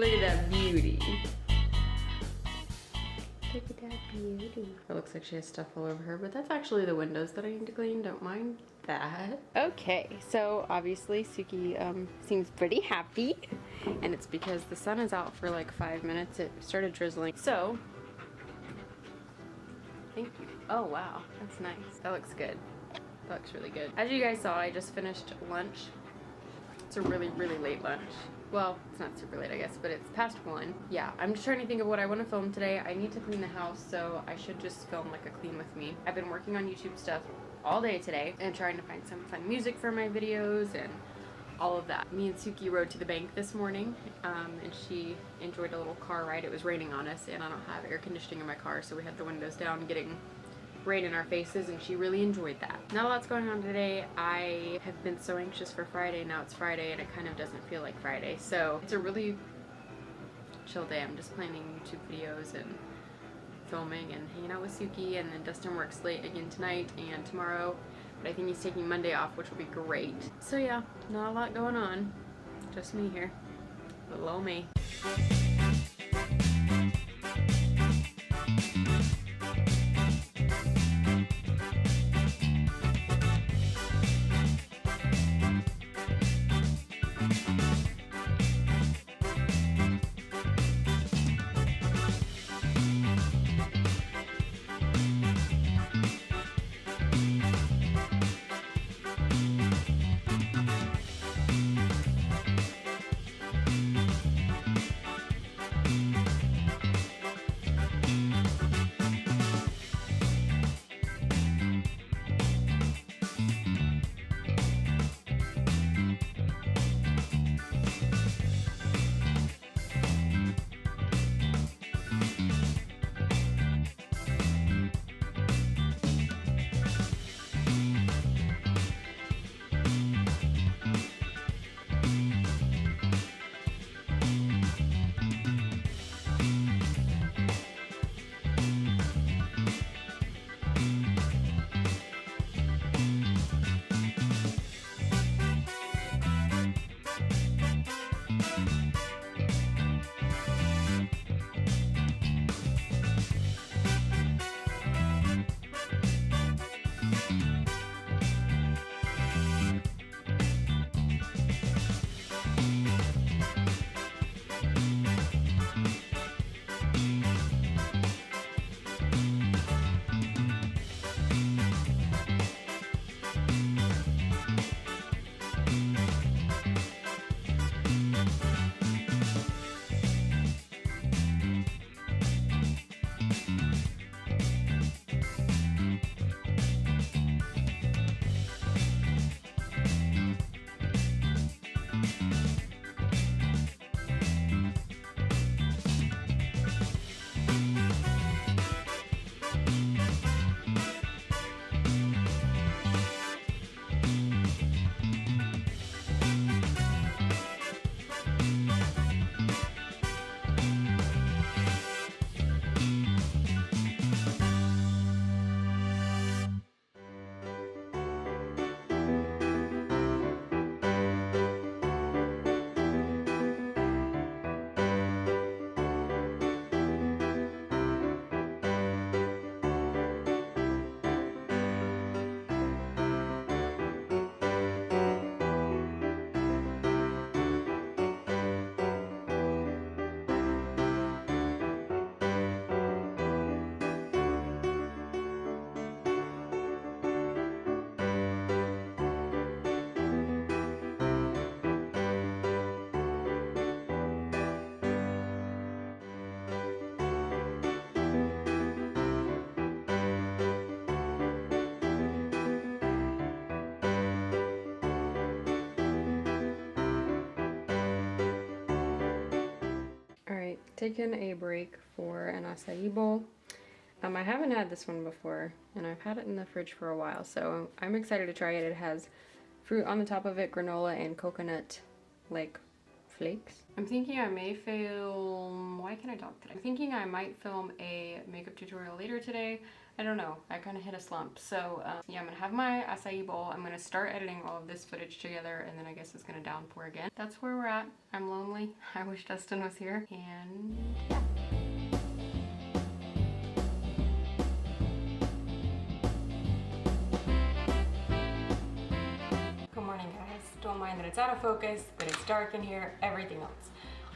Look at that beauty. Look at that beauty. It looks like she has stuff all over her, but that's actually the windows that I need to clean. Don't mind that. Okay, so obviously Suki seems pretty happy, and it's because the sun is out for like 5 minutes. It started drizzling. So, thank you. Oh wow, that's nice. That looks good. That looks really good. As you guys saw, I just finished lunch. It's a really, really late lunch. Well, it's not super late, I guess, but it's past 1. Yeah, I'm just trying to think of what I want to film today. I need to clean the house, so I should just film like a clean with me. I've been working on YouTube stuff all day today and trying to find some fun music for my videos and all of that. Me and Suki rode to the bank this morning, and she enjoyed a little car ride. It was raining on us, and I don't have air conditioning in my car, so we had the windows down getting rain in our faces, and she really enjoyed that. Not a lot's going on today. I have been so anxious for Friday. Now it's Friday and it kind of doesn't feel like Friday, so it's a really chill day. I'm just planning YouTube videos and filming and hanging out with Suki, and then Dustin works late again tonight and tomorrow, but I think he's taking Monday off, which will be great. So yeah, not a lot going on, just me here, little old me. Taken a break for an acai bowl. I haven't had this one before, and I've had it in the fridge for a while, so I'm excited to try it. It has fruit on the top of it, granola, and coconut like flakes. I'm thinking I may film, why can't I talk? out today. I'm thinking I might film a makeup tutorial later today. I don't know, I kind of hit a slump. So yeah, I'm gonna have my acai bowl. I'm gonna start editing all of this footage together, and then I guess it's gonna downpour again. That's where we're at. I'm lonely. I wish Dustin was here, and yeah. Good morning, guys. Don't mind that it's out of focus, that it's dark in here, everything else.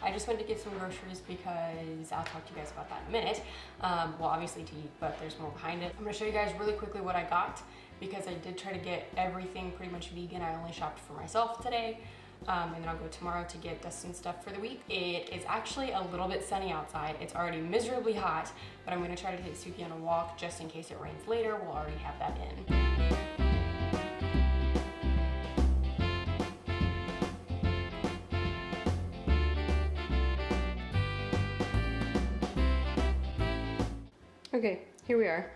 I just went to get some groceries because I'll talk to you guys about that in a minute. Well, obviously to eat, but there's more behind it. I'm gonna show you guys really quickly what I got because I did try to get everything pretty much vegan. I only shopped for myself today. And then I'll go tomorrow to get Dustin stuff for the week. It is actually a little bit sunny outside. It's already miserably hot, but I'm gonna try to take Suki on a walk just in case it rains later. We'll already have that in. Okay, here we are.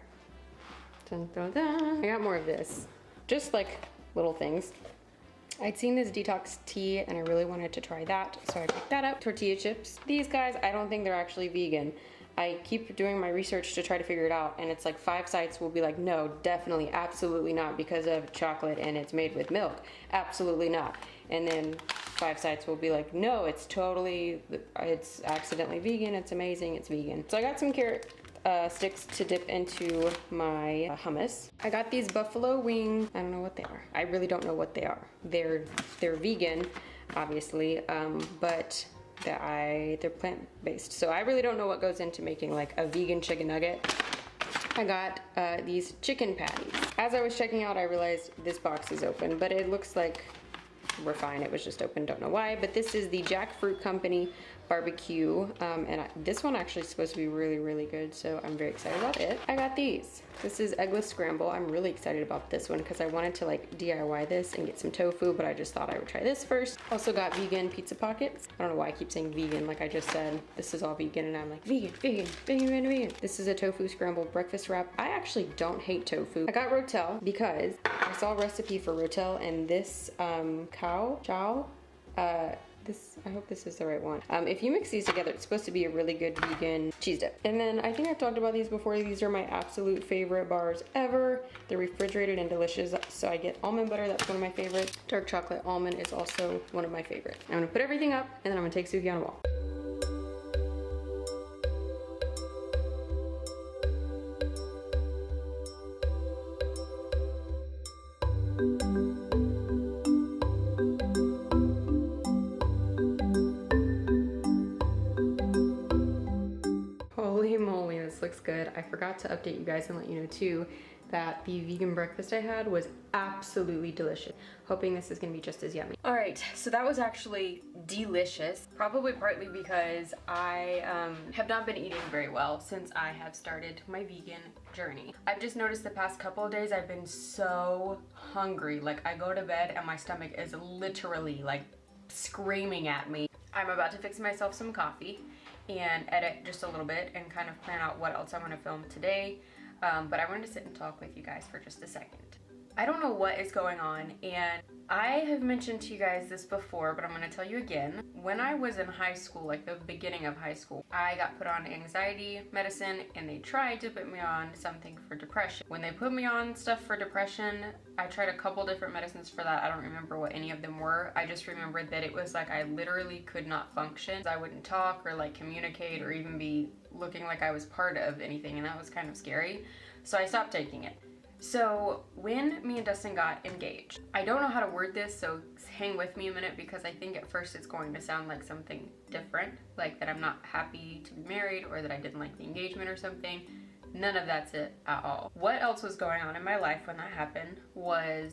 Dun, dun, dun. I got more of this. Just like little things. I'd seen this detox tea and I really wanted to try that, so I picked that up. Tortilla chips. These guys, I don't think they're actually vegan. I keep doing my research to try to figure it out, and it's like 5 sites will be like, no, definitely, absolutely not, because of chocolate and it's made with milk. Absolutely not. And then 5 sites will be like, no, it's accidentally vegan, it's amazing, it's vegan. So I got some carrot sticks to dip into my hummus. I got these buffalo wing, I don't know what they are. I really don't know what they are. They're vegan, obviously, but they're plant-based. So I really don't know what goes into making like a vegan chicken nugget. I got these chicken patties. As I was checking out, I realized this box is open, but it looks like we're fine. It was just open, don't know why. But this is the Jackfruit Company barbecue, and this one actually is supposed to be really, really good, so I'm very excited about it. I got these. This is eggless scramble. I'm really excited about this one because I wanted to like DIY this and get some tofu, but I just thought I would try this first. Also got vegan pizza pockets. I don't know why I keep saying vegan, like I just said. This is all vegan, and I'm like, vegan, vegan, vegan, vegan, vegan. This is a tofu scrambled breakfast wrap. I actually don't hate tofu. I got rotel because I saw a recipe for rotel, and this I hope this is the right one. If you mix these together, it's supposed to be a really good vegan cheese dip. And then I think I've talked about these before. These are my absolute favorite bars ever. They're refrigerated and delicious. So I get almond butter, that's one of my favorites. Dark chocolate almond is also one of my favorites. I'm gonna put everything up, and then I'm gonna take Suki on a walk. Holy moly, this looks good. I forgot to update you guys and let you know too that the vegan breakfast I had was absolutely delicious. Hoping this is gonna be just as yummy. All right, so that was actually delicious. Probably partly because I have not been eating very well since I have started my vegan journey. I've just noticed the past couple of days I've been so hungry. Like I go to bed and my stomach is literally like screaming at me. I'm about to fix myself some coffee and edit just a little bit and kind of plan out what else I want to film today. But I wanted to sit and talk with you guys for just a second. I don't know what is going on, and I have mentioned to you guys this before, but I'm going to tell you again. When I was in high school, like the beginning of high school, I got put on anxiety medicine, and they tried to put me on something for depression. When they put me on stuff for depression, I tried a couple different medicines for that. I don't remember what any of them were. I just remembered that it was like I literally could not function. I wouldn't talk or like communicate or even be looking like I was part of anything, and that was kind of scary. So I stopped taking it. So when me and Dustin got engaged, I don't know how to word this, so hang with me a minute because I think at first it's going to sound like something different, like that I'm not happy to be married or that I didn't like the engagement or something. None of that's it at all. What else was going on in my life when that happened was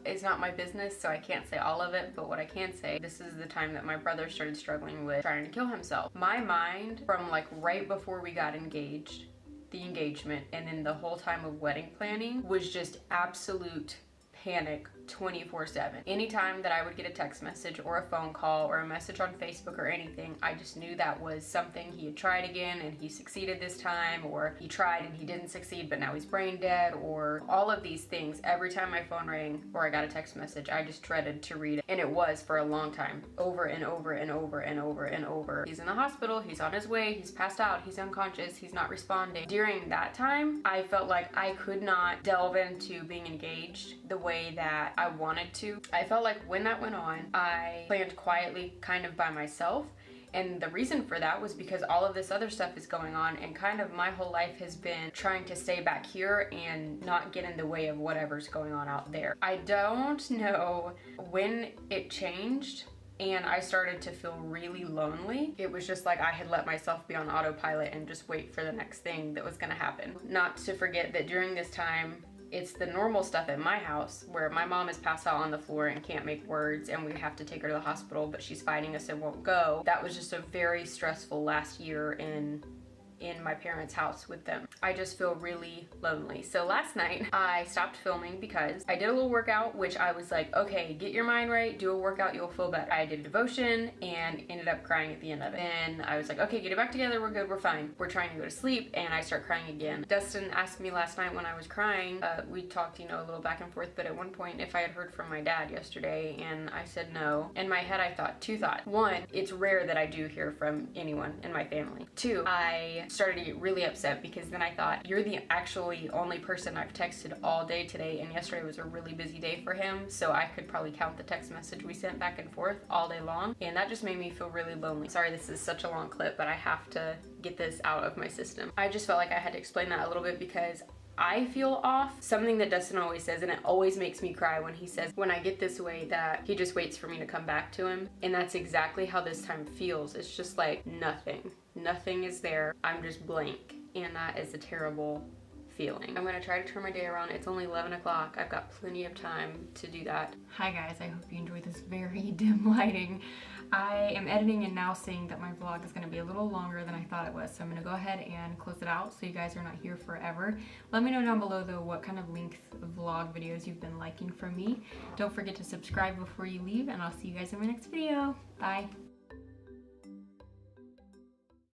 it's not my business, so I can't say all of it, but what I can say, this is the time that my brother started struggling with trying to kill himself. My mind, from like right before we got engaged, the engagement, and then the whole time of wedding planning was just absolute panic 24/7. Anytime that I would get a text message or a phone call or a message on Facebook or anything, I just knew that was something he had tried again and he succeeded this time, or he tried and he didn't succeed but now he's brain dead, or all of these things. Every time my phone rang or I got a text message, I just dreaded to read it. And it was for a long time, over and over and over and over and over. He's in the hospital, he's on his way, he's passed out, he's unconscious, he's not responding. During that time, I felt like I could not delve into being engaged the way that I wanted to. I felt like when that went on, I planned quietly, kind of by myself. And the reason for that was because all of this other stuff is going on, and kind of my whole life has been trying to stay back here and not get in the way of whatever's going on out there. I don't know when it changed and I started to feel really lonely. It was just like I had let myself be on autopilot and just wait for the next thing that was gonna happen. Not to forget that during this time, it's the normal stuff at my house where my mom is passed out on the floor and can't make words and we have to take her to the hospital, but she's fighting us and won't go. That was just a very stressful last year in my parents' house with them. I just feel really lonely. So last night I stopped filming because I did a little workout, which I was like, okay, get your mind right, do a workout, you'll feel better. I did devotion and ended up crying at the end of it. And I was like, okay, get it back together, we're good, we're fine. We're trying to go to sleep, and I start crying again. Dustin asked me last night when I was crying, we talked, you know, a little back and forth, but at one point if I had heard from my dad yesterday, and I said no. In my head I thought two thoughts. One, it's rare that I do hear from anyone in my family. Two, I started to get really upset because then I thought, you're the actually only person I've texted all day today, and yesterday was a really busy day for him, so I could probably count the text message we sent back and forth all day long, and that just made me feel really lonely. Sorry this is such a long clip, but I have to get this out of my system. I just felt like I had to explain that a little bit because I feel off. Something that Dustin always says, and it always makes me cry when he says, when I get this way, that he just waits for me to come back to him. And that's exactly how this time feels. It's just like nothing. Nothing is there. I'm just blank. And that is a terrible feeling. I'm gonna try to turn my day around. It's only 11 o'clock. I've got plenty of time to do that. Hi guys, I hope you enjoyed this very dim lighting. I am editing and now seeing that my vlog is gonna be a little longer than I thought it was, so I'm gonna go ahead and close it out so you guys are not here forever. Let me know down below though what kind of length vlog videos you've been liking from me. Don't forget to subscribe before you leave, and I'll see you guys in my next video. Bye.